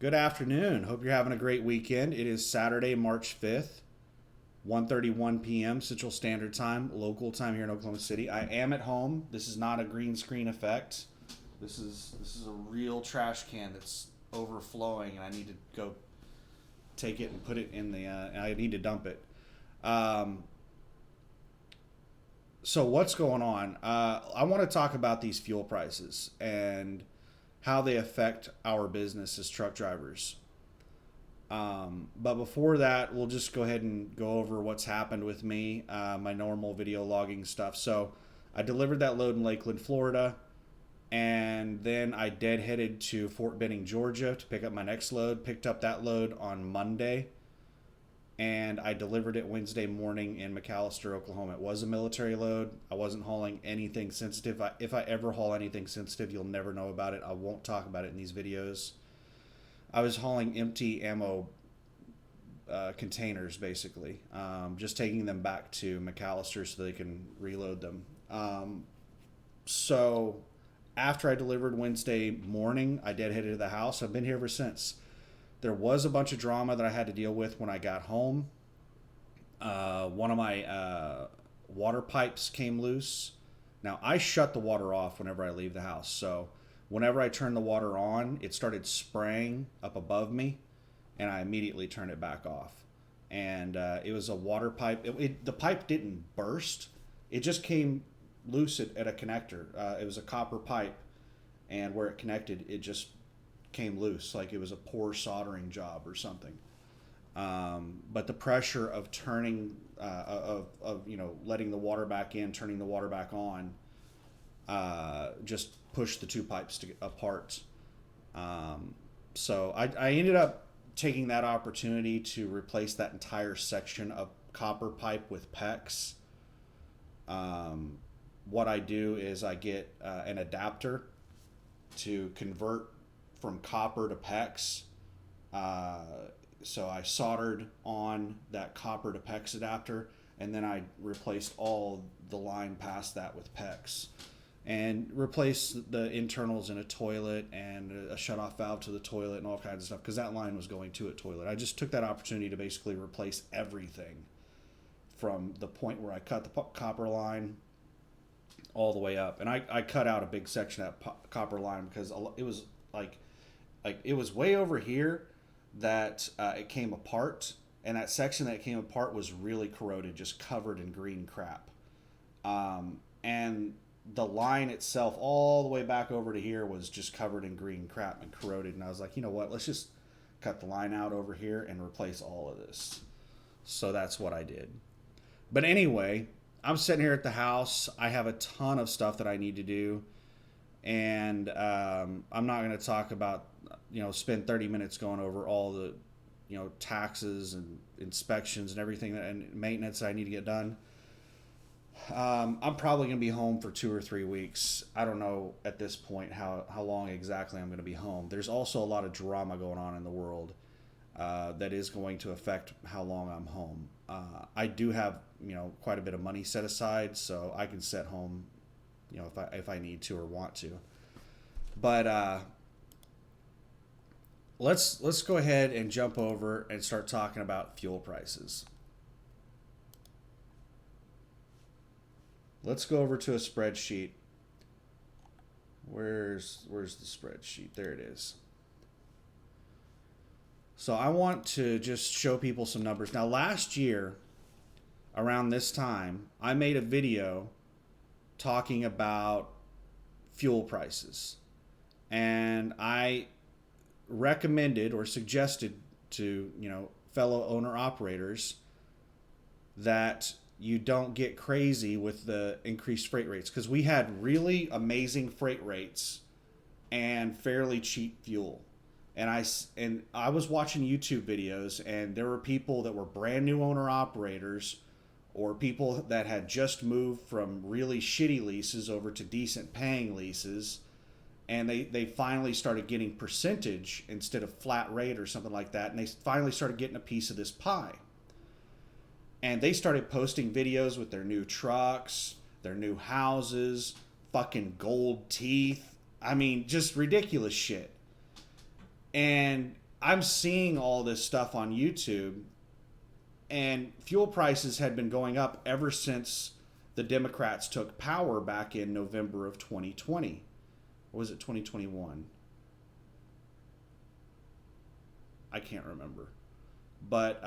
Good afternoon. Hope you're having a great weekend. It is Saturday, March 5th, 1:31 p.m. Central Standard Time, local time here in Oklahoma City. I am at home. This is not a green screen effect. This is a real trash can that's overflowing, and I need to go take it and put it in the. I need to dump it. Um, so what's going on? I want to talk about these fuel prices and how they affect our business as truck drivers. But before that, we'll just go ahead and go over what's happened with me, my normal video logging stuff. So I delivered that load in Lakeland, Florida, and then I deadheaded to Fort Benning, Georgia to pick up my next load. Picked up that load on Monday, and I delivered it Wednesday morning in McAlester, Oklahoma. It was a military load. I wasn't hauling anything sensitive. If I ever haul anything sensitive, you'll never know about it. I won't talk about it in these videos. I was hauling empty ammo containers, basically, just taking them back to McAlester so they can reload them. So after I delivered Wednesday morning, I deadheaded to the house. I've been here ever since. There was a bunch of drama that I had to deal with when I got home. One of my water pipes came loose. Now, I shut the water off whenever I leave the house. So whenever I turned the water on, it started spraying up above me, and I immediately turned it back off. And it was a water pipe. The pipe didn't burst. It just came loose at a connector. It was a copper pipe, and where it connected, it just came loose, like it was a poor soldering job or something. But the pressure of turning, of letting the water back in, turning the water back on, just pushed the two pipes apart. So I ended up taking that opportunity to replace that entire section of copper pipe with PEX. What I do is I get an adapter to convert from copper to PEX. So I soldered on that copper to PEX adapter, and then I replaced all the line past that with PEX, and replaced the internals in a toilet and a shutoff valve to the toilet and all kinds of stuff, because that line was going to a toilet. I just took that opportunity to basically replace everything from the point where I cut the copper line all the way up. And I cut out a big section of that copper line because it was like it was way over here that it came apart, and that section that came apart was really corroded, just covered in green crap. And the line itself all the way back over to here was just covered in green crap and corroded. And I was like, you know what, let's just cut the line out over here and replace all of this. So that's what I did. But anyway, I'm sitting here at the house. I have a ton of stuff that I need to do, and I'm not going to talk about, spend 30 minutes going over all the, taxes and inspections and everything and maintenance that I need to get done. I'm probably going to be home for 2 or 3 weeks. I don't know at this point how long exactly I'm going to be home. There's also a lot of drama going on in the world that is going to affect how long I'm home. I do have, quite a bit of money set aside, so I can sit home, if I need to or want to. But let's go ahead and jump over and start talking about fuel prices. Let's go over to a spreadsheet. Where's the spreadsheet? There it is. So I want to just show people some numbers. Now, last year, around this time, I made a video talking about fuel prices. And I recommended or suggested to, fellow owner operators that you don't get crazy with the increased freight rates, because we had really amazing freight rates and fairly cheap fuel. And I was watching YouTube videos, and there were people that were brand new owner operators, or people that had just moved from really shitty leases over to decent paying leases, and they finally started getting percentage instead of flat rate or something like that, and they finally started getting a piece of this pie. And they started posting videos with their new trucks, their new houses, fucking gold teeth. I mean, just ridiculous shit. And I'm seeing all this stuff on YouTube, and fuel prices had been going up ever since the Democrats took power back in November of 2020. Or was it 2021? I can't remember. But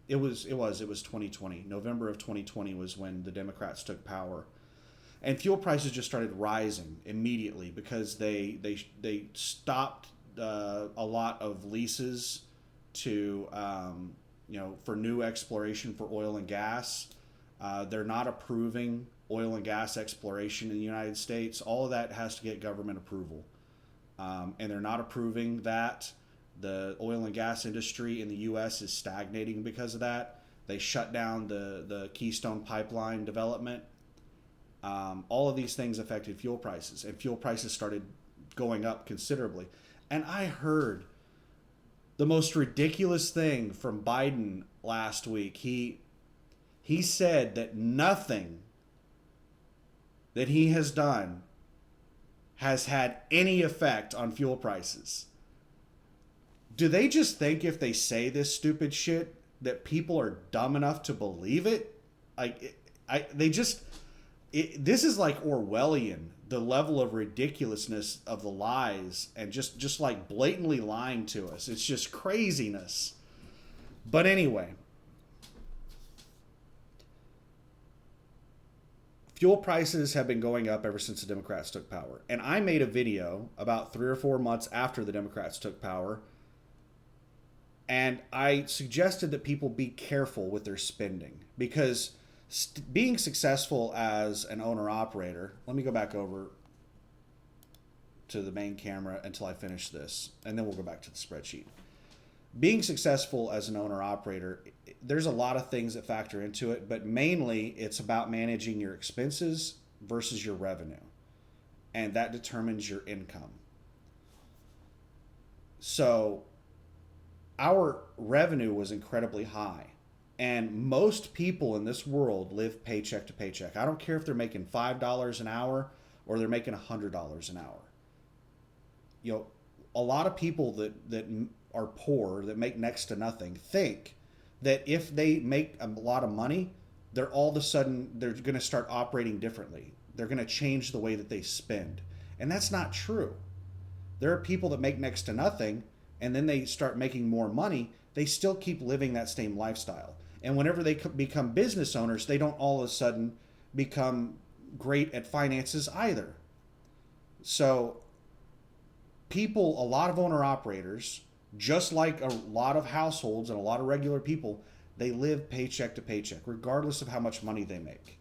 it was 2020. November of 2020 was when the Democrats took power. And fuel prices just started rising immediately because they stopped a lot of leases to for new exploration for oil and gas. They're not approving oil and gas exploration in the United States. All of that has to get government approval, and they're not approving that. The oil and gas industry in the U.S. is stagnating because of that. They shut down the Keystone Pipeline development. All of these things affected fuel prices, and fuel prices started going up considerably. And I heard the most ridiculous thing from Biden last week. He said that nothing that he has done has had any effect on fuel prices. Do they just think if they say this stupid shit that people are dumb enough to believe it? This is like Orwellian, the level of ridiculousness of the lies, and just like blatantly lying to us. It's just craziness. But anyway, fuel prices have been going up ever since the Democrats took power. And I made a video about 3 or 4 months after the Democrats took power, and I suggested that people be careful with their spending, because being successful as an owner-operator... Let me go back over to the main camera until I finish this, and then we'll go back to the spreadsheet. Being successful as an owner-operator, there's a lot of things that factor into it, but mainly it's about managing your expenses versus your revenue, and that determines your income. So our revenue was incredibly high. And most people in this world live paycheck to paycheck. I don't care if they're making $5 an hour or they're making $100 an hour. You know, a lot of people that are poor, that make next to nothing, think that if they make a lot of money, they're all of a sudden, they're going to start operating differently. They're going to change the way that they spend. And that's not true. There are people that make next to nothing, and then they start making more money. They still keep living that same lifestyle. And whenever they become business owners, they don't all of a sudden become great at finances either. So people, a lot of owner-operators, just like a lot of households and a lot of regular people, they live paycheck to paycheck, regardless of how much money they make.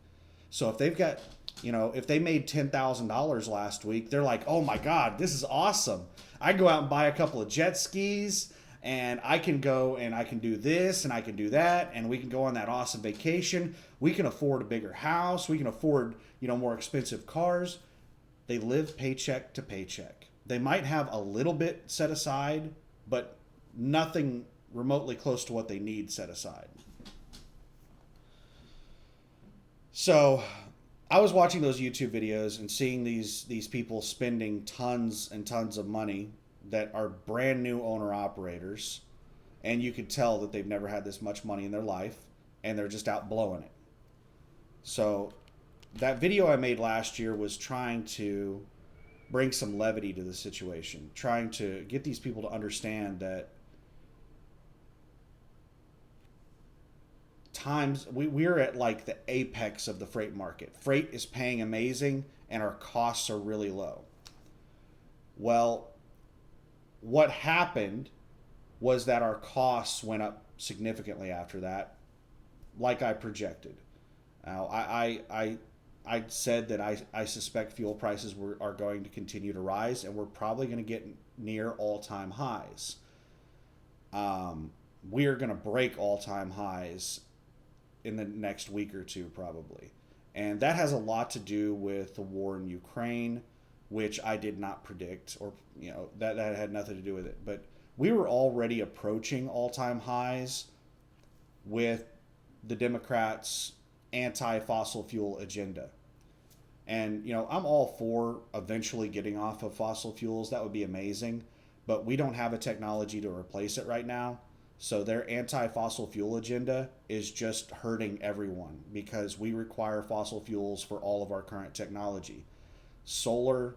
So if they've got, if they made $10,000 last week, they're like, oh my God, this is awesome. I go out and buy a couple of jet skis, and I can go and I can do this and I can do that, and we can go on that awesome vacation. We can afford a bigger house. We can afford, more expensive cars. They live paycheck to paycheck. They might have a little bit set aside, but nothing remotely close to what they need set aside. So I was watching those YouTube videos and seeing these people spending tons and tons of money that are brand new owner operators, and you could tell that they've never had this much money in their life, and they're just out blowing it. So that video I made last year was trying to bring some levity to the situation, trying to get these people to understand that we're at like the apex of the freight market. Freight is paying amazing, and our costs are really low. Well, what happened was that our costs went up significantly after that, like I projected. Now, I said that I suspect fuel prices are going to continue to rise, and we're probably going to get near all-time highs. We are going to break all-time highs in the next week or two, probably. And that has a lot to do with the war in Ukraine, which I did not predict, or that had nothing to do with it. But we were already approaching all-time highs with the Democrats' anti-fossil fuel agenda. And I'm all for eventually getting off of fossil fuels. That would be amazing. but we don't have a technology to replace it right now. So their anti-fossil fuel agenda is just hurting everyone because we require fossil fuels for all of our current technology. Solar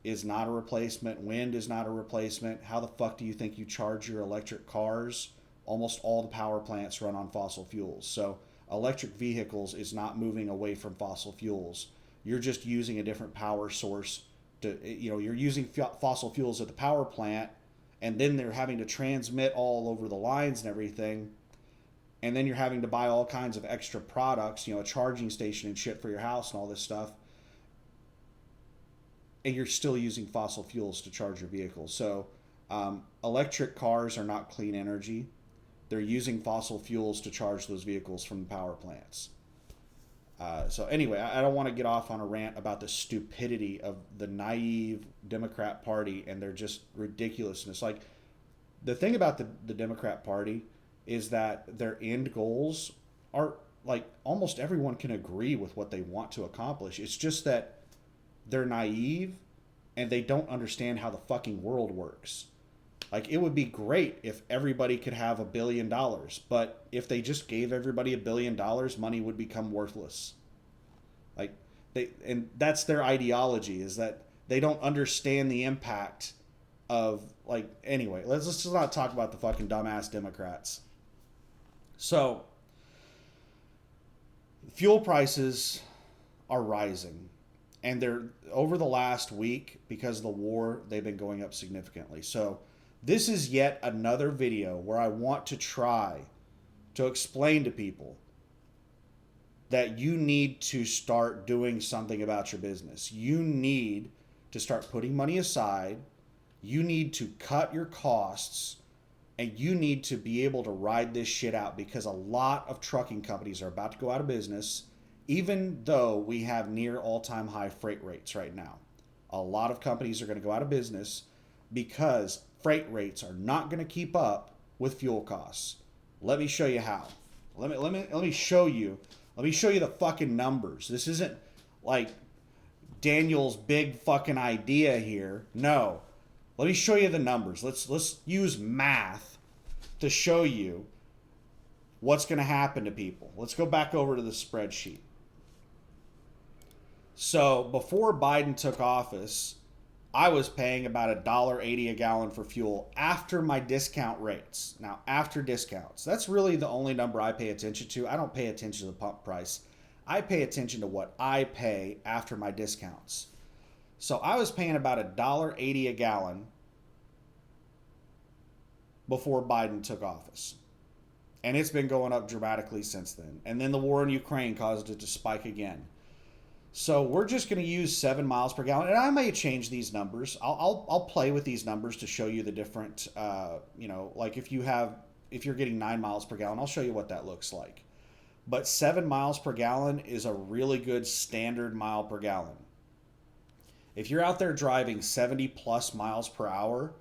is not a replacement. Wind is not a replacement. How the fuck do you think you charge your electric cars? Almost all the power plants run on fossil fuels. So electric vehicles is not moving away from fossil fuels. You're just using a different power source to, you're using fossil fuels at the power plant, and then they're having to transmit all over the lines and everything. And then you're having to buy all kinds of extra products, a charging station and shit for your house and all this stuff. And you're still using fossil fuels to charge your vehicles. So electric cars are not clean energy. They're using fossil fuels to charge those vehicles from the power plants. So anyway, I don't want to get off on a rant about the stupidity of the naive Democrat Party and their just ridiculousness. Like, the thing about the Democrat Party is that their end goals are, like, almost everyone can agree with what they want to accomplish. It's just that they're naive and they don't understand how the fucking world works. Like, it would be great if everybody could have $1 billion, but if they just gave everybody $1 billion, money would become worthless. Like, and that's their ideology, is that they don't understand the impact of, like, anyway, let's just not talk about the fucking dumbass Democrats. So, fuel prices are rising. And they're, over the last week, because of the war, they've been going up significantly. So this is yet another video where I want to try to explain to people that you need to start doing something about your business. You need to start putting money aside. You need to cut your costs. And you need to be able to ride this shit out, because a lot of trucking companies are about to go out of business, even though we have near all-time high freight rates right now. A lot of companies are going to go out of business because freight rates are not going to keep up with fuel costs. Let me show you how. Let me show you. Let me show you the fucking numbers. This isn't like Daniel's big fucking idea here. No. Let me show you the numbers. Let's use math to show you what's going to happen to people. Let's go back over to the spreadsheet. So before Biden took office, I was paying about $1.80 a gallon for fuel after my discount rates. Now, after discounts, that's really the only number I pay attention to. I don't pay attention to the pump price. I pay attention to what I pay after my discounts. So I was paying about $1.80 a gallon before Biden took office. And it's been going up dramatically since then. And then the war in Ukraine caused it to spike again. So we're just going to use 7 miles per gallon. And I may change these numbers. I'll play with these numbers to show you the different, like if you're getting 9 miles per gallon, I'll show you what that looks like. But 7 miles per gallon is a really good standard mile per gallon. If you're out there driving 70 plus miles per hour,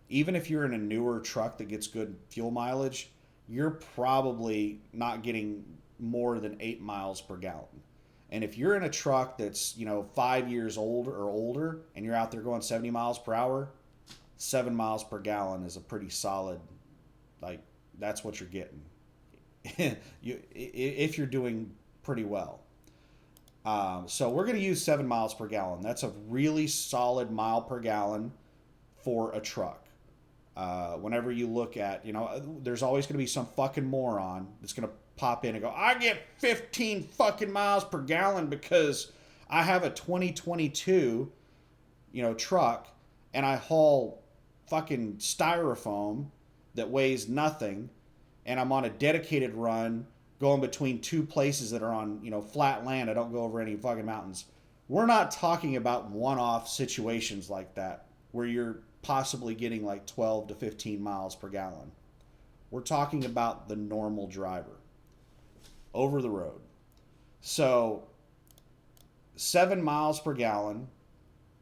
even if you're in a newer truck that gets good fuel mileage, you're probably not getting more than 8 miles per gallon. And if you're in a truck that's, 5 years old or older and you're out there going 70 miles per hour, 7 miles per gallon is a pretty solid, like, that's what you're getting. If you're doing pretty well. So we're going to use 7 miles per gallon. That's a really solid mile per gallon for a truck. Whenever you look at, there's always going to be some fucking moron that's going to pop in and go, I get 15 fucking miles per gallon because I have a 2022, truck, and I haul fucking styrofoam that weighs nothing, and I'm on a dedicated run going between two places that are on, flat land. I don't go over any fucking mountains. We're not talking about one-off situations like that where you're possibly getting like 12 to 15 miles per gallon. We're talking about the normal driver over the road. So 7 miles per gallon,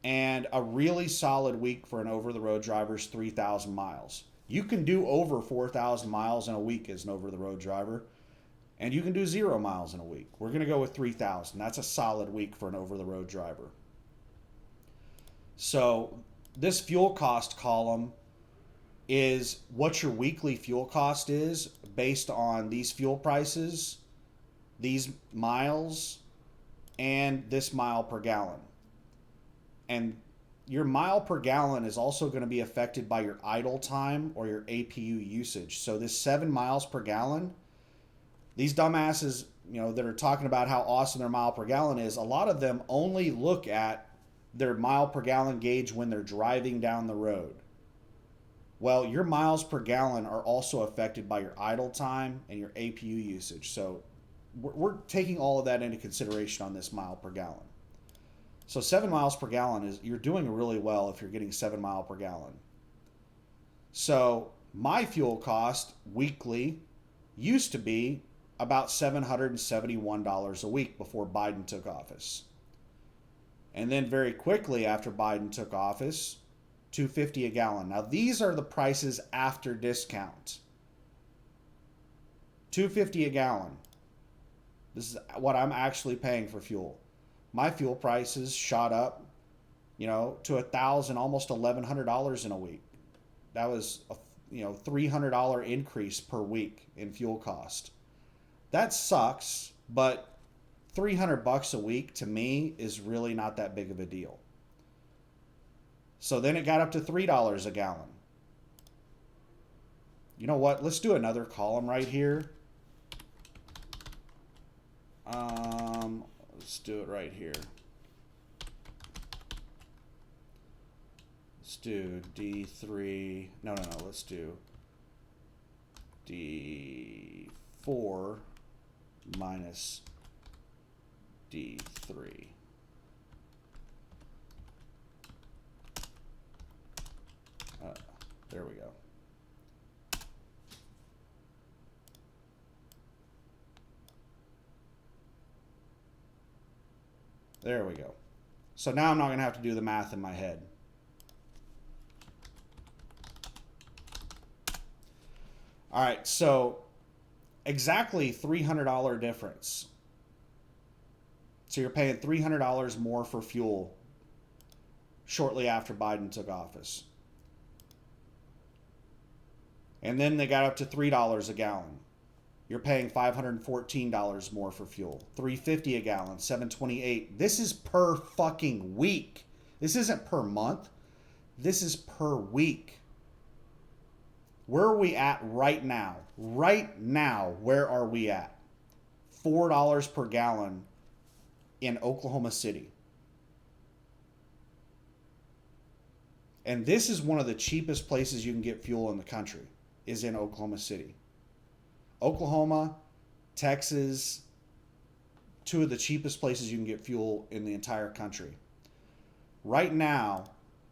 and a really solid week for an over-the-road driver is 3,000 miles. You can do over 4,000 miles in a week as an over-the-road driver, and you can do 0 miles in a week. We're going to go with 3,000. That's a solid week for an over-the-road driver. So this fuel cost column is what your weekly fuel cost is based on these fuel prices, these miles, and this mile per gallon. And your mile per gallon is also going to be affected by your idle time or your APU usage. So this 7 miles per gallon, these dumbasses, that are talking about how awesome their mile per gallon is, a lot of them only look at their mile per gallon gauge when they're driving down the road. Well, your miles per gallon are also affected by your idle time and your APU usage. So we're taking all of that into consideration on this mile per gallon. So 7 miles per gallon you're doing really well if you're getting 7 mile per gallon. So my fuel cost weekly used to be about $771 a week before Biden took office. And then very quickly after Biden took office, $2.50 a gallon. Now these are the prices after discount. $2.50 a gallon. This is what I'm actually paying for fuel. My fuel prices shot up, to $1,000, almost $1,100 in a week. That was a $300 increase per week in fuel cost. That sucks, but $300 a week to me is really not that big of a deal. So then it got up to $3 a gallon. You know what? Let's do another column right here. Let's do it right here. Let's do D3. No. Let's do D4 minus D3. There we go. There we go. So now I'm not going to have to do the math in my head. All right, so exactly $300 difference. So you're paying $300 more for fuel shortly after Biden took office. And then they got up to $3 a gallon. You're paying $514 more for fuel. $3.50 a gallon, $7.28. This is per fucking week. This isn't per month. This is per week. Where are we at right now? Right now, where are we at? $4 per gallon in Oklahoma City. And this is one of the cheapest places you can get fuel in the country, is in Oklahoma City. Oklahoma, Texas, two of the cheapest places you can get fuel in the entire country. Right now,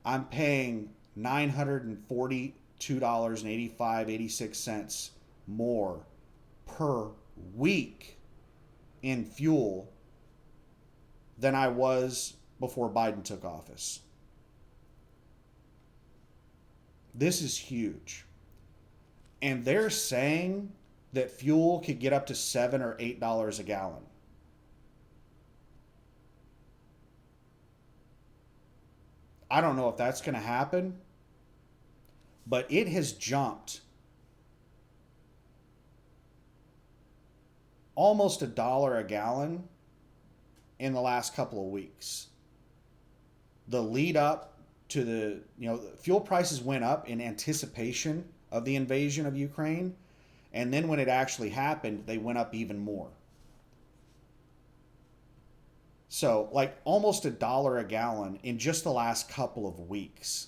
I'm paying $942.86 more per week in fuel than I was before Biden took office. This is huge. And they're saying that fuel could get up to $7 or $8 a gallon. I don't know if that's going to happen, but it has jumped almost $1 a gallon in the last couple of weeks. The lead up to the fuel prices went up in anticipation of the invasion of Ukraine. And then when it actually happened, they went up even more. So like almost $1 a gallon in just the last couple of weeks.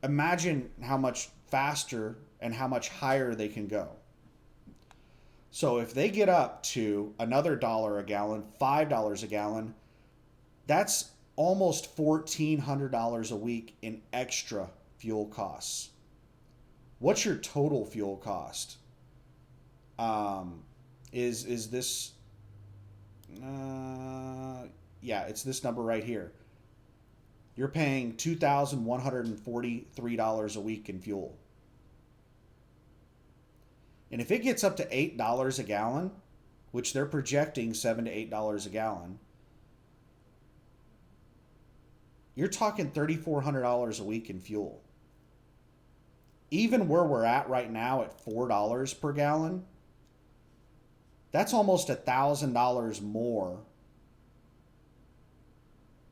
Imagine how much faster and how much higher they can go. So if they get up to another $1 a gallon, $5 a gallon, that's almost $1,400 a week in extra fuel costs. What's your total fuel cost? Is this? It's this number right here. You're paying $2,143 a week in fuel. And if it gets up to $8 a gallon, which they're projecting $7 to $8 a gallon, you're talking $3,400 a week in fuel. even where we're at right now at $4 per gallon, that's almost $1,000 more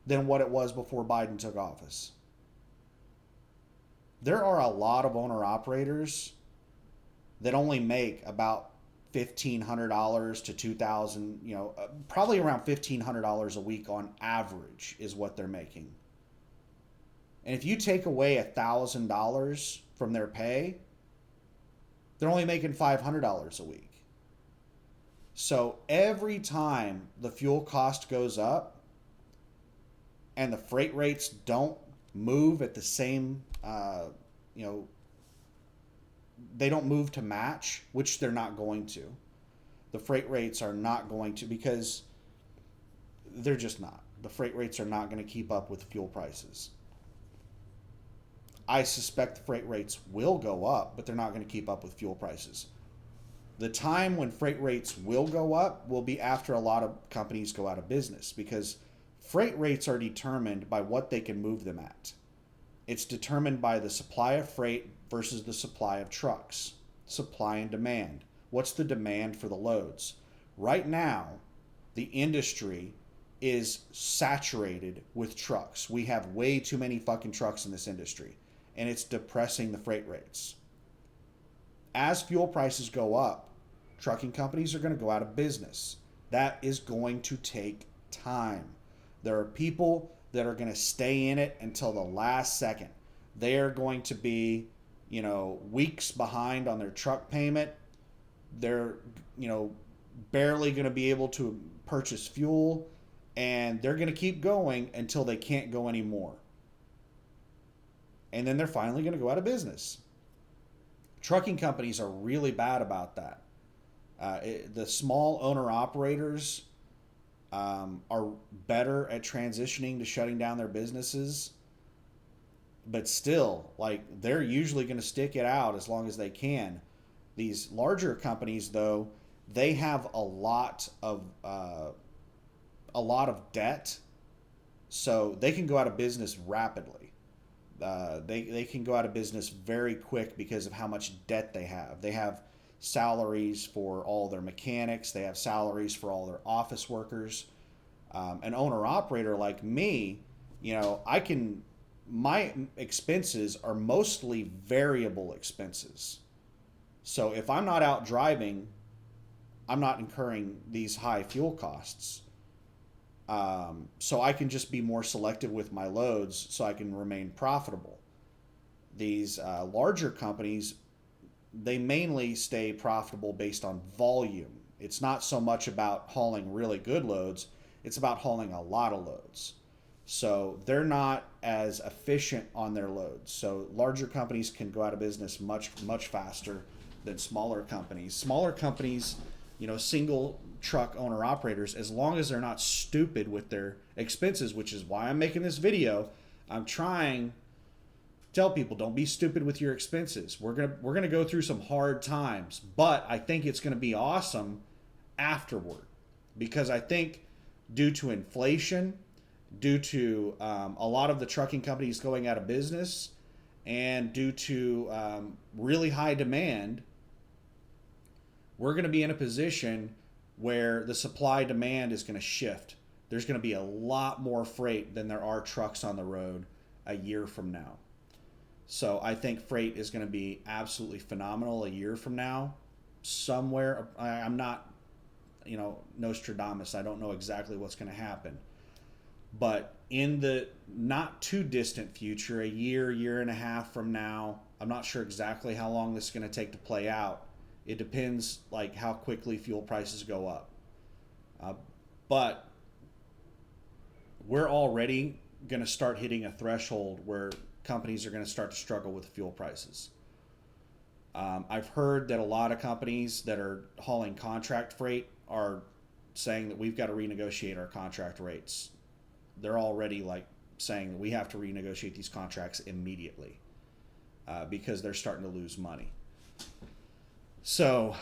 than what it was before Biden took office. There are a lot of owner operators that only make about $1,500 to $2,000, probably around $1,500 a week on average is what they're making. And if you take away $1,000 from their pay, they're only making $500 a week. So every time the fuel cost goes up and the freight rates don't move at the same, they don't move to match, which they're not going to. The freight rates are not going to, because they're just not. The freight rates are not going to keep up with fuel prices. I suspect the freight rates will go up, but they're not going to keep up with fuel prices. The time when freight rates will go up will be after a lot of companies go out of business, because freight rates are determined by what they can move them at. It's determined by the supply of freight versus the supply of trucks. Supply and demand. What's the demand for the loads? Right now, the industry is saturated with trucks. We have way too many fucking trucks in this industry, and it's depressing the freight rates. As fuel prices go up, trucking companies are going to go out of business. That is going to take time. There are people that are going to stay in it until the last second. They are going to be, weeks behind on their truck payment. They're, barely going to be able to purchase fuel, and they're going to keep going until they can't go anymore. And then they're finally going to go out of business. Trucking companies are really bad about that. The small owner operators are better at transitioning to shutting down their businesses, but still, they're usually going to stick it out as long as they can. These larger companies, though, they have a lot of debt, so they can go out of business rapidly. They can go out of business very quick because of how much debt they have. They have salaries for all their mechanics. They have salaries for all their office workers. An owner-operator like me, my expenses are mostly variable expenses. So if I'm not out driving, I'm not incurring these high fuel costs. So I can just be more selective with my loads so I can remain profitable. These larger companies, they mainly stay profitable based on volume. It's not so much about hauling really good loads, it's about hauling a lot of loads. So they're not as efficient on their loads. So larger companies can go out of business much, much faster than smaller companies. Smaller companies, single truck owner operators, as long as they're not stupid with their expenses, which is why I'm making this video. I'm trying to tell people, don't be stupid with your expenses. We're gonna go through some hard times, but I think it's gonna be awesome afterward, because I think due to inflation, due to a lot of the trucking companies going out of business, and due to really high demand, we're going to be in a position where the supply demand is going to shift. There's going to be a lot more freight than there are trucks on the road a year from now. So I think freight is going to be absolutely phenomenal a year from now. Somewhere, I'm not, Nostradamus. I don't know exactly what's going to happen. But in the not too distant future, a year and a half from now, I'm not sure exactly how long this is going to take to play out. It depends how quickly fuel prices go up. But we're already going to start hitting a threshold where companies are going to start to struggle with fuel prices. I've heard that a lot of companies that are hauling contract freight are saying that we've got to renegotiate our contract rates. They're already saying that we have to renegotiate these contracts immediately because they're starting to lose money. So,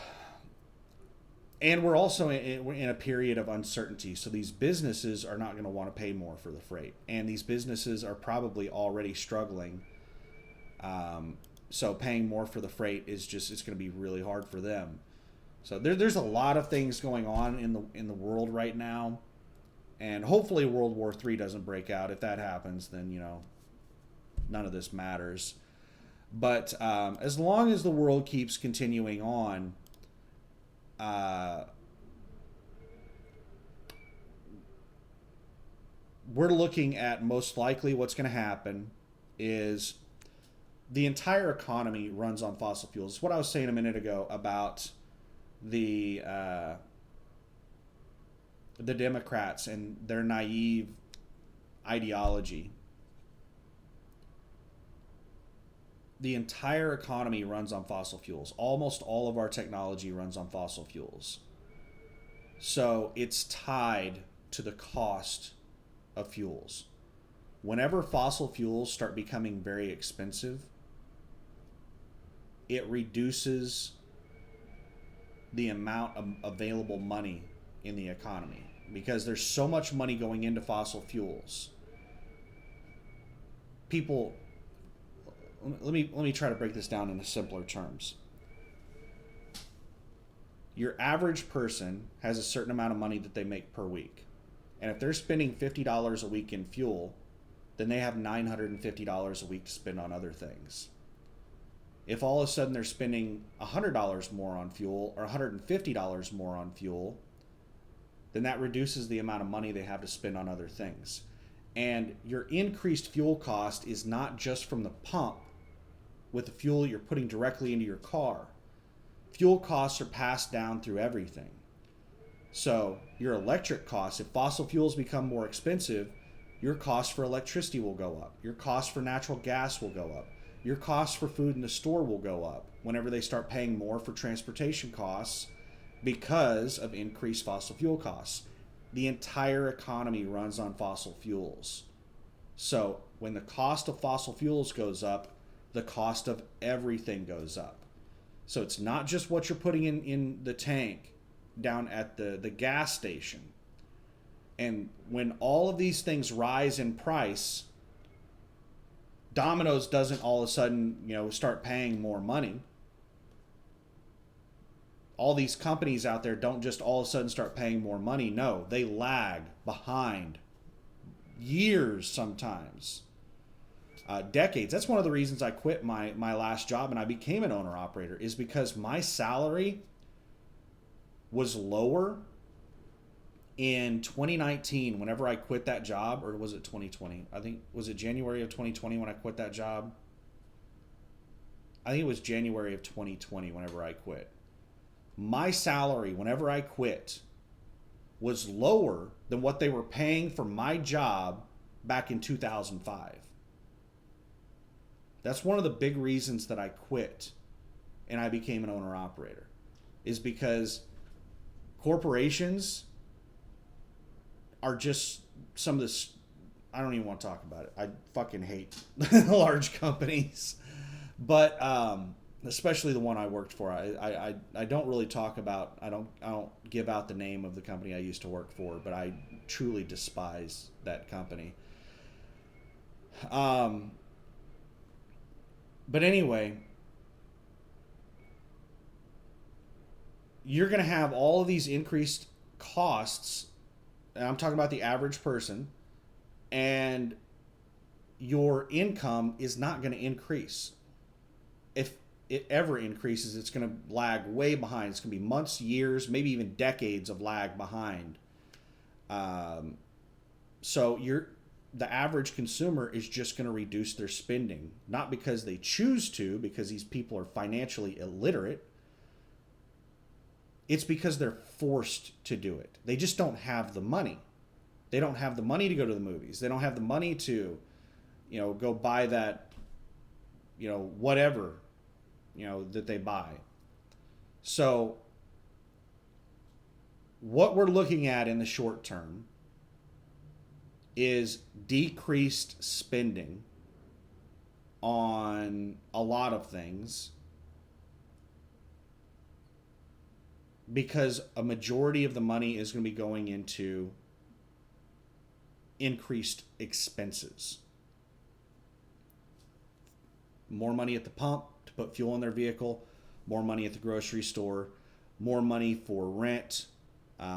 and we're also in a period of uncertainty. So these businesses are not going to want to pay more for the freight. And these businesses are probably already struggling. So paying more for the freight is just, it's going to be really hard for them. So there's a lot of things going on in the world right now, and hopefully World War III doesn't break out. If that happens, then none of this matters. But as long as the world keeps continuing on, we're looking at, most likely what's going to happen is the entire economy runs on fossil fuels. It's what I was saying a minute ago about the Democrats and their naive ideology. The entire economy runs on fossil fuels. Almost all of our technology runs on fossil fuels. So it's tied to the cost of fuels. Whenever fossil fuels start becoming very expensive, it reduces the amount of available money in the economy, because there's so much money going into fossil fuels. People, let me try to break this down into simpler terms. Your average person has a certain amount of money that they make per week. And if they're spending $50 a week in fuel, then they have $950 a week to spend on other things. If all of a sudden they're spending $100 more on fuel or $150 more on fuel, then that reduces the amount of money they have to spend on other things. And your increased fuel cost is not just from the pump with the fuel you're putting directly into your car. Fuel costs are passed down through everything. So your electric costs, if fossil fuels become more expensive, your cost for electricity will go up. Your cost for natural gas will go up. Your cost for food in the store will go up whenever they start paying more for transportation costs because of increased fossil fuel costs. The entire economy runs on fossil fuels. So when the cost of fossil fuels goes up, the cost of everything goes up. So it's not just what you're putting in the tank down at the gas station. And when all of these things rise in price, Domino's doesn't all of a sudden, start paying more money. All these companies out there don't just all of a sudden start paying more money. No, they lag behind years sometimes. Decades. That's one of the reasons I quit my last job and I became an owner-operator, is because my salary was lower in 2019 whenever I quit that job, or was it 2020? I think, was it January of 2020 when I quit that job? I think it was January of 2020 whenever I quit. My salary whenever I quit was lower than what they were paying for my job back in 2005. That's one of the big reasons that I quit and I became an owner-operator, is because corporations are just some of this. I don't even want to talk about it. I fucking hate large companies, but especially the one I worked for. I don't really talk about. I don't give out the name of the company I used to work for, but I truly despise that company. But anyway, you're going to have all of these increased costs, and I'm talking about the average person, and your income is not going to increase. If it ever increases, it's going to lag way behind. It's going to be months, years, maybe even decades of lag behind. So the average consumer is just going to reduce their spending, not because they choose to, because these people are financially illiterate. It's because they're forced to do it. They just don't have the money. They don't have the money to go to the movies. They don't have the money to, go buy that, whatever, that they buy. So what we're looking at in the short term is decreased spending on a lot of things, because a majority of the money is going to be going into increased expenses. more money at the pump to put fuel in their vehicle, more money at the grocery store, more money for rent,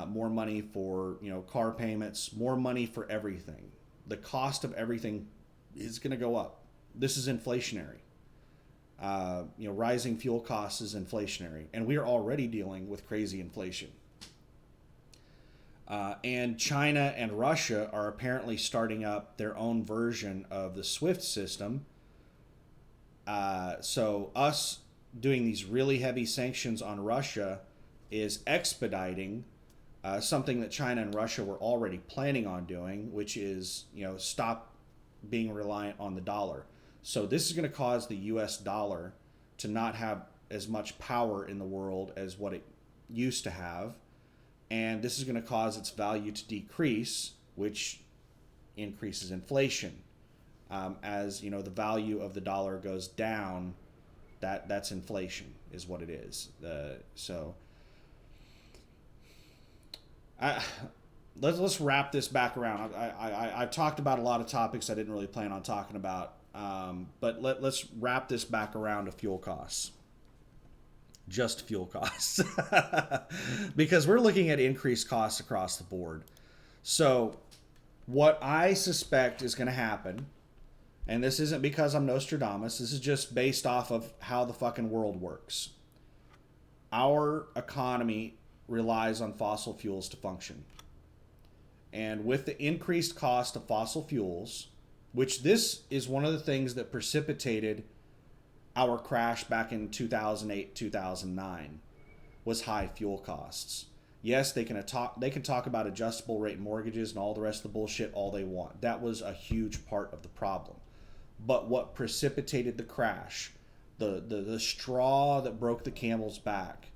more money for car payments, more money for everything. The cost of everything is going to go up. This is inflationary. Rising fuel costs is inflationary, and we are already dealing with crazy inflation. And China and Russia are apparently starting up their own version of the SWIFT system. So us doing these really heavy sanctions on Russia is expediting something that China and Russia were already planning on doing, which is stop being reliant on the dollar. So this is going to cause the U.S. dollar to not have as much power in the world as what it used to have. And this is going to cause its value to decrease, which increases inflation. As the value of the dollar goes down, that's inflation, is what it is. Let's wrap this back around. I've talked about a lot of topics I didn't really plan on talking about, but let's wrap this back around to fuel costs. Just fuel costs. Because we're looking at increased costs across the board. So what I suspect is going to happen, and this isn't because I'm Nostradamus, this is just based off of how the fucking world works. Our economy relies on fossil fuels to function. And with the increased cost of fossil fuels, which this is one of the things that precipitated our crash back in 2008, 2009, was high fuel costs. Yes, they can talk about adjustable rate mortgages and all the rest of the bullshit all they want. That was a huge part of the problem. But what precipitated the crash, the straw that broke the camel's back,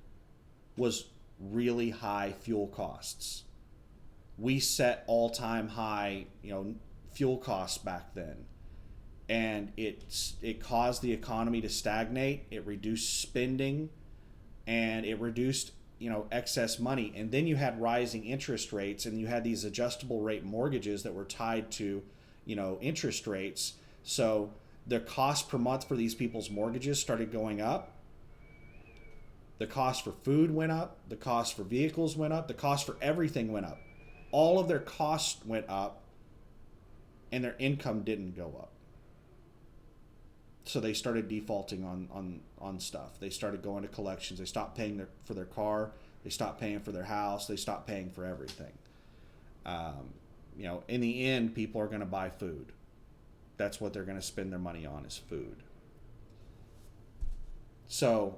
was really high fuel costs. We set all-time high, fuel costs back then. And it caused the economy to stagnate. It reduced spending, and it reduced excess money. And then you had rising interest rates, and you had these adjustable rate mortgages that were tied to interest rates. So the cost per month for these people's mortgages started going up. The cost for food went up. The cost for vehicles went up. The cost for everything went up. All of their costs went up, and their income didn't go up. So they started defaulting on stuff. They started going to collections. They stopped paying for their car. They stopped paying for their house. They stopped paying for everything. In the end, people are going to buy food. That's what they're going to spend their money on, is food. So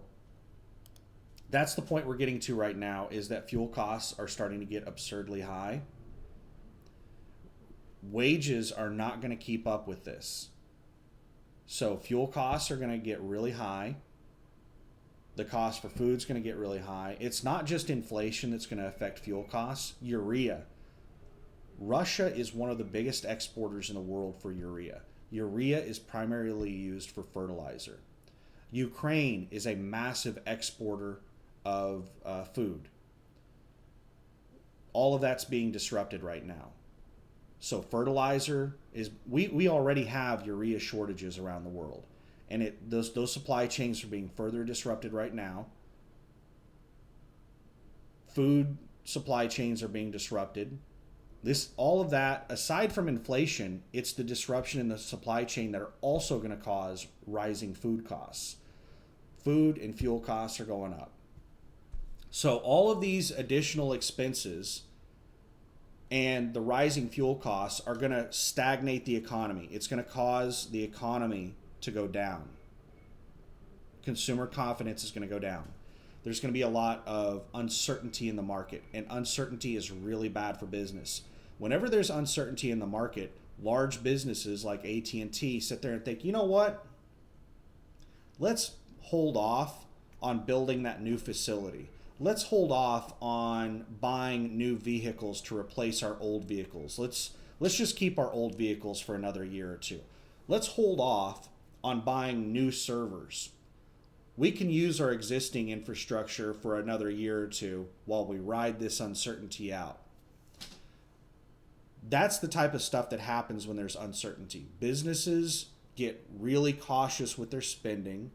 that's the point we're getting to right now, is that fuel costs are starting to get absurdly high. Wages are not going to keep up with this. So fuel costs are going to get really high. The cost for food is going to get really high. It's not just inflation that's going to affect fuel costs. Urea. Russia is one of the biggest exporters in the world for urea. Urea is primarily used for fertilizer. Ukraine is a massive exporter of food. All of that's being disrupted right now. So fertilizer is, we already have urea shortages around the world, and those supply chains are being further disrupted right now. Food supply chains are being disrupted. All of that, aside from inflation, it's the disruption in the supply chain that are also going to cause rising food costs. Food and fuel costs are going up. So all of these additional expenses and the rising fuel costs are going to stagnate the economy. It's going to cause the economy to go down. Consumer confidence is going to go down. There's going to be a lot of uncertainty in the market, and uncertainty is really bad for business. Whenever there's uncertainty in the market, large businesses like AT&T sit there and think, you know what? Let's hold off on building that new facility. Let's hold off on buying new vehicles to replace our old vehicles. Let's just keep our old vehicles for another year or two. Let's hold off on buying new servers. We can use our existing infrastructure for another year or two while we ride this uncertainty out. That's the type of stuff that happens when there's uncertainty. Businesses get really cautious with their spending,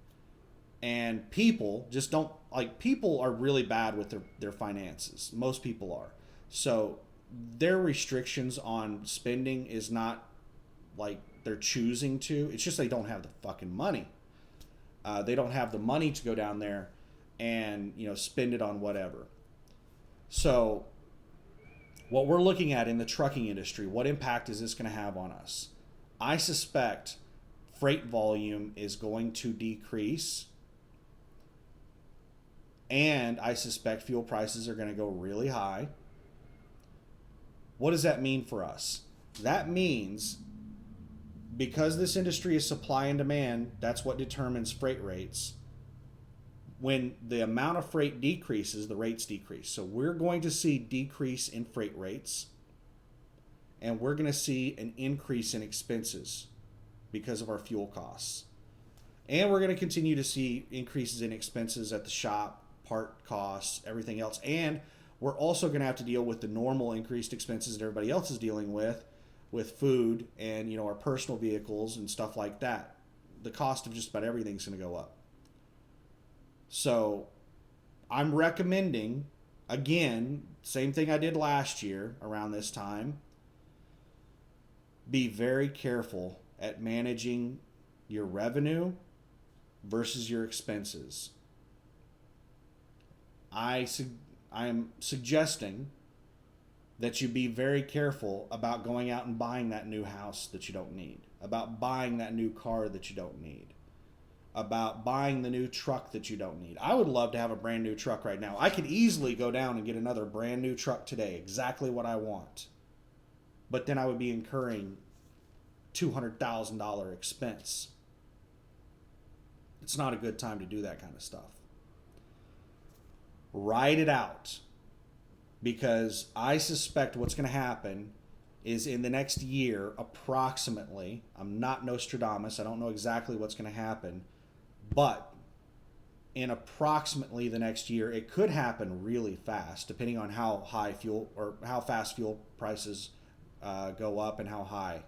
and people just don't like, people are really bad with their finances. Most people are. So their restrictions on spending is not like they're choosing to, it's just they don't have the fucking money. They don't have the money to go down there and, you know, spend it on whatever. So what we're looking at in the trucking industry, what impact is this going to have on us? I suspect freight volume is going to decrease, and I suspect fuel prices are going to go really high. What does that mean for us? That means, because this industry is supply and demand, that's what determines freight rates. When the amount of freight decreases, the rates decrease. So we're going to see decrease in freight rates, and we're going to see an increase in expenses because of our fuel costs. And we're going to continue to see increases in expenses at the shop, part costs, everything else. And we're also going to have to deal with the normal increased expenses that everybody else is dealing with food and, you know, our personal vehicles and stuff like that. The cost of just about everything's going to go up. So I'm recommending, again, same thing I did last year around this time, be very careful at managing your revenue versus your expenses. I am suggesting that you be very careful about going out and buying that new house that you don't need, about buying that new car that you don't need, about buying the new truck that you don't need. I would love to have a brand new truck right now. I could easily go down and get another brand new truck today, exactly what I want. But then I would be incurring $200,000 expense. It's not a good time to do that kind of stuff. Ride it out, because I suspect what's going to happen is in the next year, approximately, I'm not Nostradamus, I don't know exactly what's going to happen, but in approximately the next year, it could happen really fast, depending on how high fuel or how fast fuel prices go up and how high.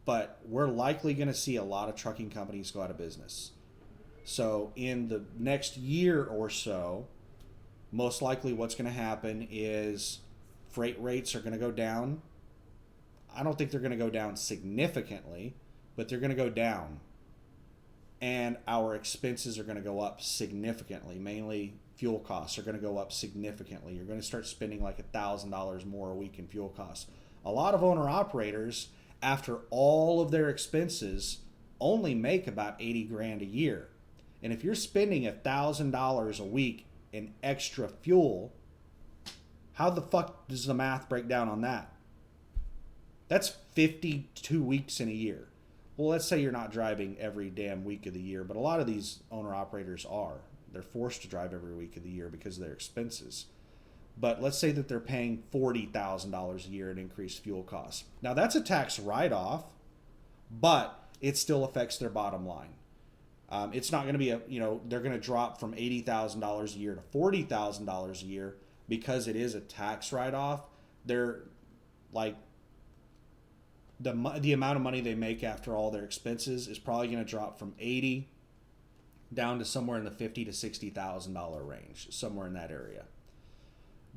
But we're likely going to see a lot of trucking companies go out of business. So in the next year or so, most likely what's going to happen is freight rates are going to go down. I don't think they're going to go down significantly, but they're going to go down. And our expenses are going to go up significantly. Mainly fuel costs are going to go up significantly. You're going to start spending like $1,000 more a week in fuel costs. A lot of owner-operators, after all of their expenses, only make about $80,000 a year. And if you're spending $1,000 a week in extra fuel, how the fuck does the math break down on that? That's 52 weeks in a year. Well, let's say you're not driving every damn week of the year, but a lot of these owner-operators are. They're forced to drive every week of the year because of their expenses. But let's say that they're paying $40,000 a year in increased fuel costs. Now, that's a tax write-off, but it still affects their bottom line. It's not going to be they're going to drop from $80,000 a year to $40,000 a year because it is a tax write-off. They're like, the amount of money they make after all their expenses is probably going to drop from 80 down to somewhere in the $50,000 to $60,000 range, somewhere in that area.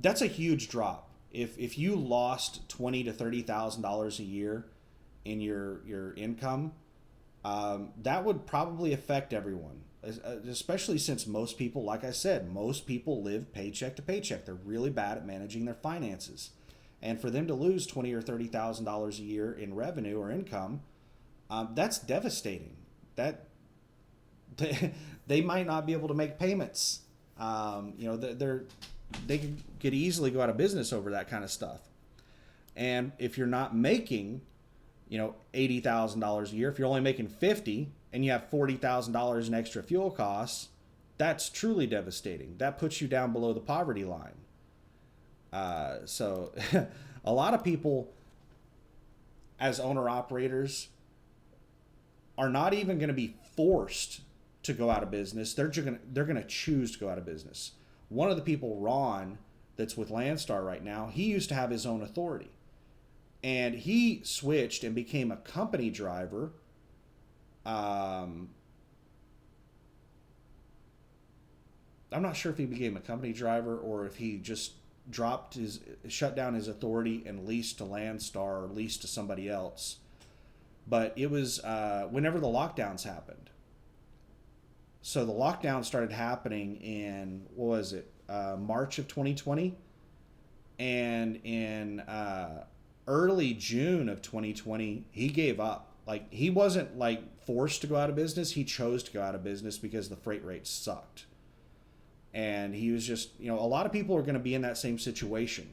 That's a huge drop. If you lost $20,000 to $30,000 a year in your income, that would probably affect everyone, especially since most people, like I said, most people live paycheck to paycheck. They're really bad at managing their finances. And for them to lose $20,000 or $30,000 a year in revenue or income, that's devastating. That they might not be able to make payments. They could easily go out of business over that kind of stuff. And if you're not making, $80,000 a year, if you're only making $50,000 and you have $40,000 in extra fuel costs, that's truly devastating. That puts you down below the poverty line. So a lot of people as owner-operators are not even going to be forced to go out of business. They're going to choose to go out of business. One of the people, Ron, that's with Landstar right now, he used to have his own authority. And he switched and became a company driver. Um, I'm not sure if he became a company driver or if he just shut down his authority and leased to Landstar or leased to somebody else. But it was whenever the lockdowns happened. So the lockdown started happening in, what was it, March of 2020? And in early June of 2020, he gave up. Like, he wasn't like forced to go out of business. He chose to go out of business because the freight rates sucked. And he was just, a lot of people are going to be in that same situation.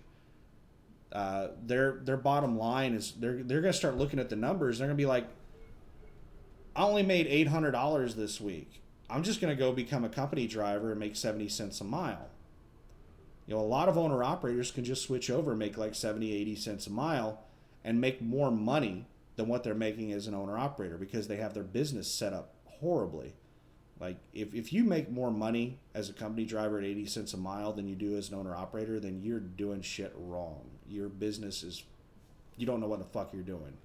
Their bottom line is they're going to start looking at the numbers. They're going to be like, I only made $800 this week. I'm just going to go become a company driver and make 70 cents a mile. A lot of owner operators can just switch over and make like 70, 80 cents a mile and make more money than what they're making as an owner operator because they have their business set up horribly. Like, if you make more money as a company driver at 80 cents a mile than you do as an owner operator, then you're doing shit wrong. Your business is, you don't know what the fuck you're doing.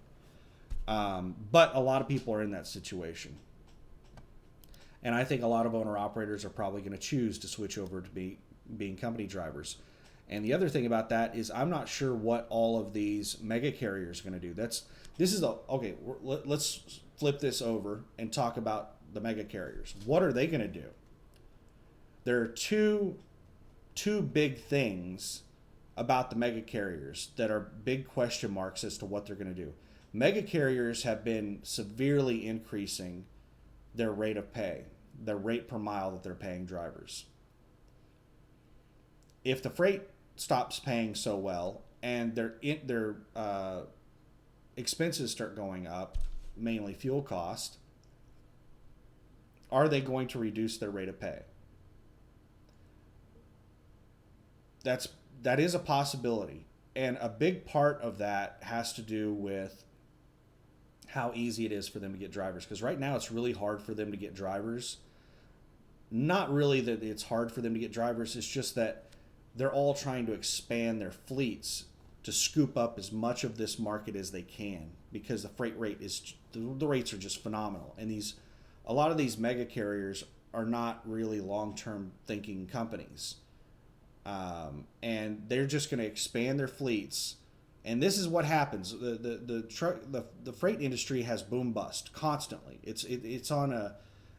But a lot of people are in that situation. And I think a lot of owner operators are probably going to choose to switch over to being company drivers. And the other thing about that is I'm not sure what all of these mega carriers are going to do. Okay, let's flip this over and talk about the mega carriers. What are they going to do? There are two big things about the mega carriers that are big question marks as to what they're going to do. Mega carriers have been severely increasing their rate of pay, their rate per mile that they're paying drivers. If the freight stops paying so well and their expenses start going up, mainly fuel cost, are they going to reduce their rate of pay? That is a possibility. And a big part of that has to do with how easy it is for them to get drivers. Because right now it's really hard for them to get drivers. Not really that it's hard for them to get drivers. It's just that they're all trying to expand their fleets to scoop up as much of this market as they can because the rates are just phenomenal. And a lot of these mega carriers are not really long-term thinking companies. And they're just going to expand their fleets. And this is what happens. The freight industry has boom bust constantly.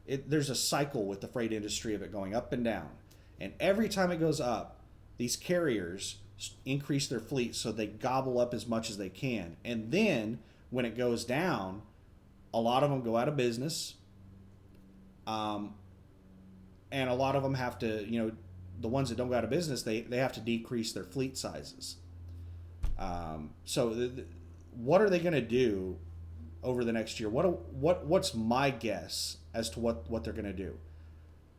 There's a cycle with the freight industry of it going up and down. And every time it goes up, these carriers increase their fleet so they gobble up as much as they can. And then when it goes down, a lot of them go out of business. And a lot of them have to, the ones that don't go out of business, they have to decrease their fleet sizes. What are they going to do over the next year? What's my guess as to what they're going to do?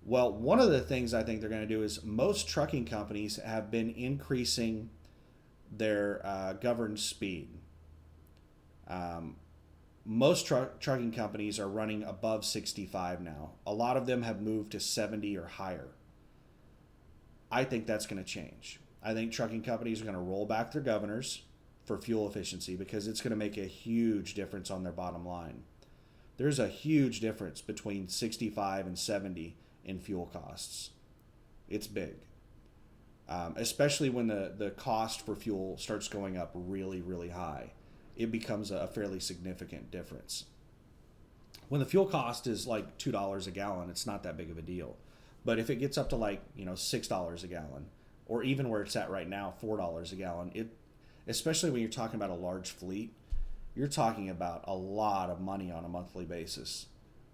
Well, one of the things I think they're going to do is most trucking companies have been increasing their governed speed. Most trucking companies are running above 65 now. A lot of them have moved to 70 or higher. I think that's going to change. I think trucking companies are going to roll back their governors for fuel efficiency because it's going to make a huge difference on their bottom line. There's a huge difference between 65 and 70 in fuel costs. It's big. Especially when the cost for fuel starts going up really, really high. It becomes a fairly significant difference. When the fuel cost is like $2 a gallon, it's not that big of a deal. But if it gets up to $6 a gallon, or even where it's at right now, $4 a gallon, especially when you're talking about a large fleet, you're talking about a lot of money on a monthly basis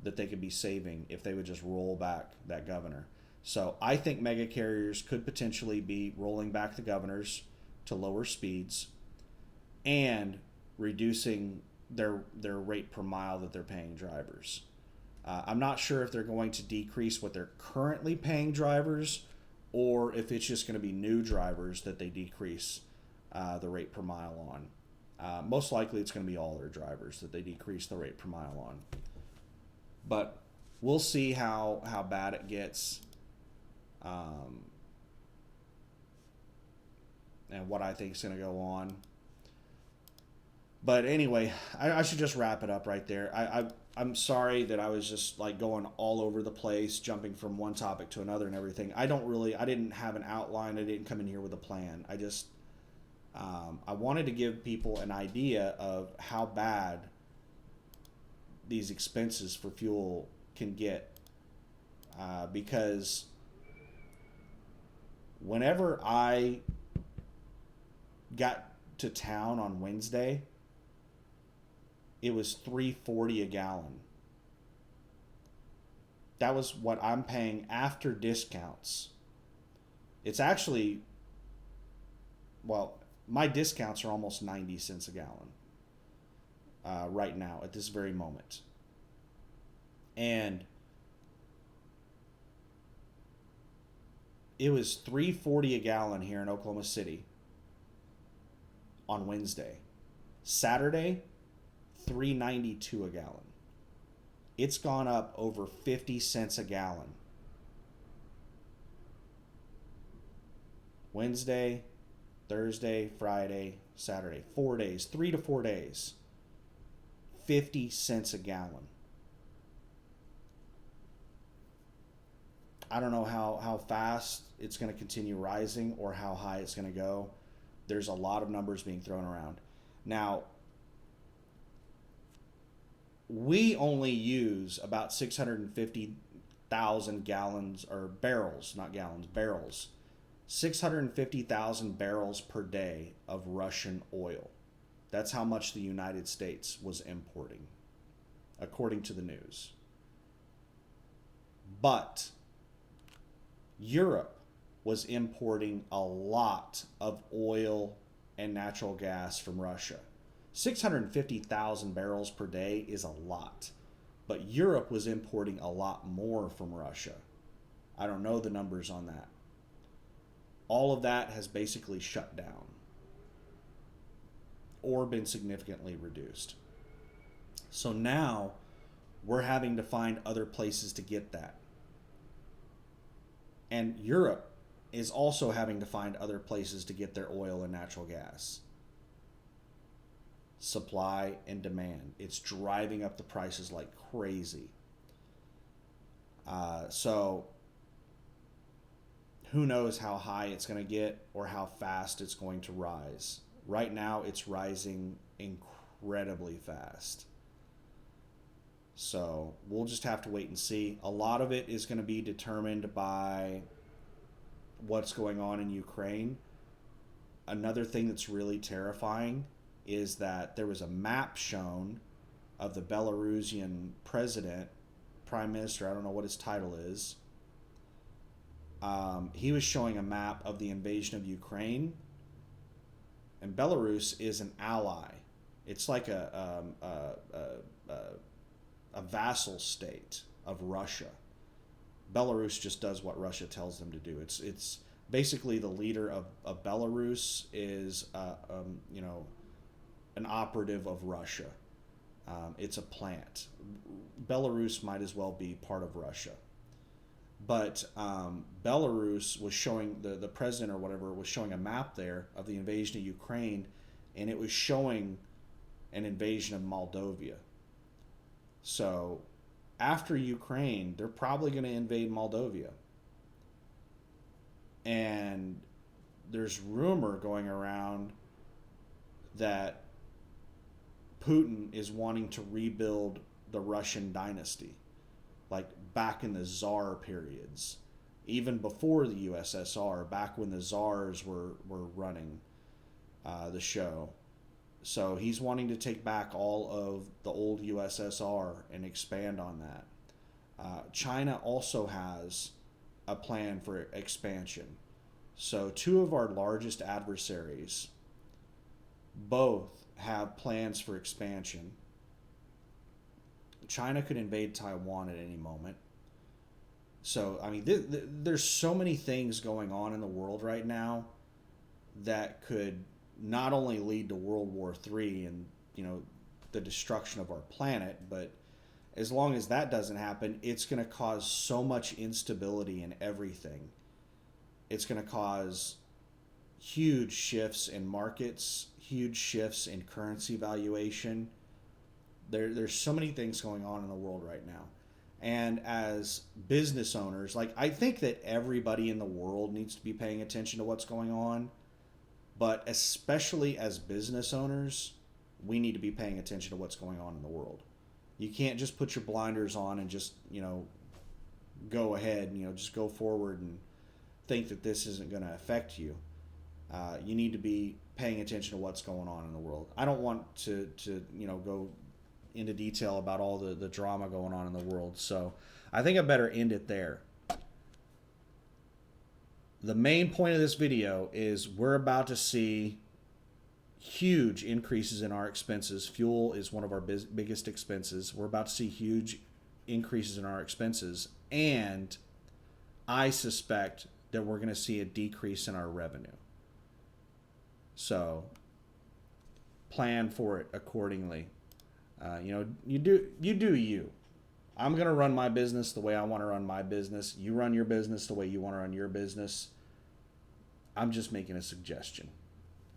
that they could be saving if they would just roll back that governor. So I think mega carriers could potentially be rolling back the governors to lower speeds and reducing their rate per mile that they're paying drivers. I'm not sure if they're going to decrease what they're currently paying drivers or if it's just going to be new drivers that they decrease the rate per mile on. Most likely it's going to be all their drivers that they decrease the rate per mile on. But we'll see how bad it gets and what I think is going to go on. But anyway, I should just wrap it up right there. I'm sorry that I was just like going all over the place, jumping from one topic to another and everything. I didn't have an outline. I didn't come in here with a plan. I wanted to give people an idea of how bad these expenses for fuel can get. Because whenever I got to town on Wednesday, it was $3.40 a gallon. That was what I'm paying after discounts. It's actually, well, my discounts are almost 90 cents a gallon right now at this very moment. And it was $3.40 a gallon here in Oklahoma City on Wednesday. Saturday, $3.92 a gallon. It's gone up over 50 cents a gallon. Wednesday, Thursday, Friday, Saturday, 4 days, 3 to 4 days, 50 cents a gallon. I don't know how fast it's going to continue rising or how high it's going to go. There's a lot of numbers being thrown around. Now, we only use about 650,000 gallons, or barrels, not gallons, barrels. 650,000 barrels per day of Russian oil. That's how much the United States was importing, according to the news. But Europe was importing a lot of oil and natural gas from Russia. 650,000 barrels per day is a lot, but Europe was importing a lot more from Russia. I don't know the numbers on that. All of that has basically shut down or been significantly reduced. So now we're having to find other places to get that. And Europe is also having to find other places to get their oil and natural gas. Supply and demand. It's driving up the prices like crazy. So who knows how high it's going to get or how fast it's going to rise. Right now, it's rising incredibly fast. So we'll just have to wait and see. A lot of it is going to be determined by what's going on in Ukraine. Another thing that's really terrifying is that there was a map shown of the Belarusian president, prime minister, I don't know what his title is. He was showing a map of the invasion of Ukraine, and Belarus is an ally. It's like a vassal state of Russia. Belarus just does what Russia tells them to do. It's basically the leader of Belarus is an operative of Russia. It's a plant. Belarus might as well be part of Russia. But Belarus was showing, the president or whatever was showing a map there of the invasion of Ukraine, and it was showing an invasion of Moldova. So after Ukraine, they're probably going to invade Moldova. And there's rumor going around that Putin is wanting to rebuild the Russian dynasty, like back in the Tsar periods, even before the USSR, back when the Tsars were running the show. So he's wanting to take back all of the old USSR and expand on that. China also has a plan for expansion. So two of our largest adversaries both have plans for expansion. China could invade Taiwan at any moment. So, I mean, there's so many things going on in the world right now that could not only lead to World War III and, the destruction of our planet, but as long as that doesn't happen, it's going to cause so much instability in everything. It's going to cause huge shifts in markets, huge shifts in currency valuation. There's so many things going on in the world right now. And as business owners, like, I think that everybody in the world needs to be paying attention to what's going on, but especially as business owners, we need to be paying attention to what's going on in the world. You can't just put your blinders on and just, go ahead and, just go forward and think that this isn't going to affect you. You need to be paying attention to what's going on in the world. I don't want to go into detail about all the drama going on in the world, so I think I better end it there. The main point of this video is we're about to see huge increases in our expenses. Fuel is one of our biggest expenses. We're about to see huge increases in our expenses, and I suspect that we're going to see a decrease in our revenue. So plan for it accordingly. You do you. I'm going to run my business the way I want to run my business. You run your business the way you want to run your business. I'm just making a suggestion.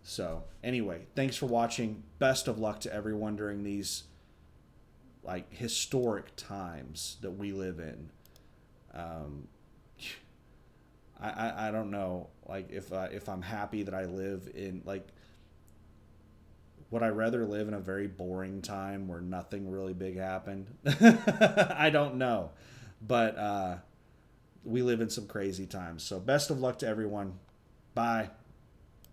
So anyway, thanks for watching. Best of luck to everyone during these historic times that we live in. I don't know, if I'm happy that I live in, would I rather live in a very boring time where nothing really big happened? I don't know. But we live in some crazy times. So best of luck to everyone. Bye.